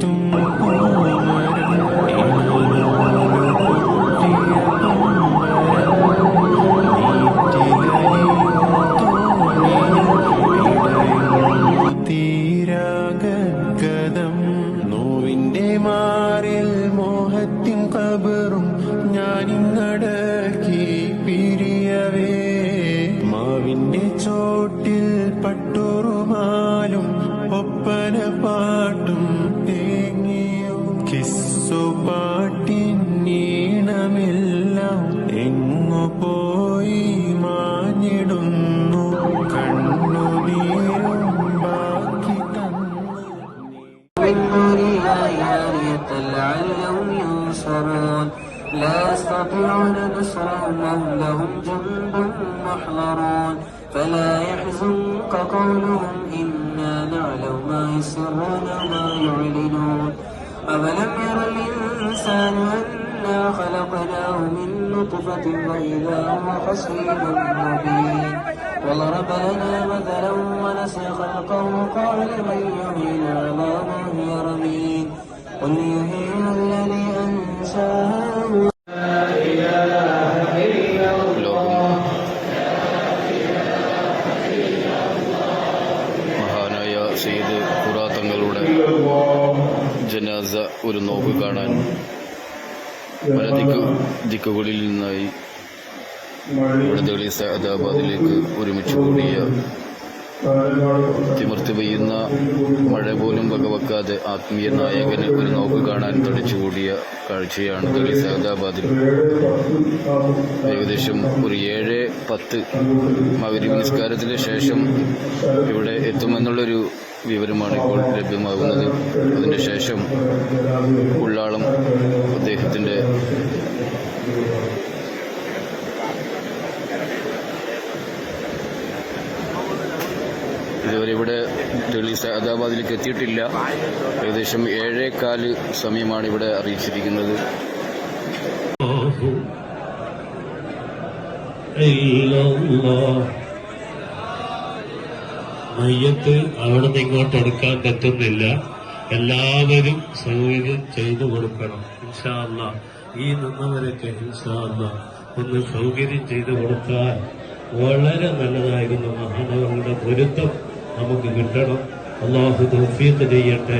തീർത്തും പൂമരം ഇണനൂലു പൊട്ടിയ പമ്പരം നീറ്റിലലിയും തോണിയിൽ പിടയുന്നു തീരാഗദ്ഗതം നോവിന്റെ മാറിൽ മോഹത്തിൻ കബറും ഞാനിങ്ങടക്കി പിരിയവേ മാവിന്റെ ചോട്ടിൽ പട്ടുറുമാലും ഒപ്പന പാട്ടും തേങ്ങിയോ കിസ്സുപാട്ടിൻ ഈണമെല്ലാം എങ്ങു പോയി മാഞ്ഞിടുന്നു കണ്ണുനീരും ബാക്കി لا يستطيعون نصرهم وهم لهم جند محضرون فلا يحزنك قولهم إنا نعلم ما يسرون وما يعلنون أولم ير الإنسان أنا خلقناه من نطفة فإذا هو خصيم مبين وضرب لنا مثلا ونسي خلقه قال من يحيي العظام وهي رميم قل يحيي الذي أنشاها സയ്യിദ് ഖുറാത്തങ്ങളുടെ ജനാസ ഒരു നോക്ക് കാണാൻ പല ദിക്കുകളിൽ നിന്നായി ഇവിടെ സഅദാബാദിലേക്ക് ഒരുമിച്ച് കൂടിയ തിമിർത്ത് പെയ്യുന്ന മഴ പോലും വകവെക്കാതെ ആത്മീയ നായകന് ഒരു നോക്ക് കാണാൻ തടിച്ചുകൂടിയ കാഴ്ചയാണ് സഅദാബാദിൽ. ഏകദേശം ഒരു 7:10 മഗ്‌രിബ് നിസ്കാരത്തിന് ശേഷം ഇവിടെ എത്തുമെന്നുള്ളൊരു വിവരമാണ് ഇപ്പോൾ ലഭ്യമാകുന്നത്. അതിന് ശേഷം ഉള്ളാളം അദ്ദേഹത്തിന്റെ ഇതുവരെ ഇവിടെ സഅദാബാദിലേക്ക് എത്തിയിട്ടില്ല. ഏകദേശം 7:15 സമയമാണ് ഇവിടെ അറിയിച്ചിരിക്കുന്നത്. മയ്യത്ത് അവിടെ നിന്ന് ഇങ്ങോട്ട് എടുക്കാൻ പറ്റുന്നില്ല. എല്ലാവരും സൗകര്യം ചെയ്തു കൊടുക്കണം. ഇൻഷാ അല്ലാഹ് ഈ നിന്നവരൊക്കെ ഇൻഷാ അല്ലാഹ് ഒന്ന് സൗകര്യം ചെയ്തു കൊടുത്താൽ വളരെ നല്ലതായിരുന്നു. മഹാനവരുടെ പൊരുത്തം നമുക്ക് കിട്ടണം. അല്ലാഹു തൗഫീഖ് ചെയ്യട്ടെ.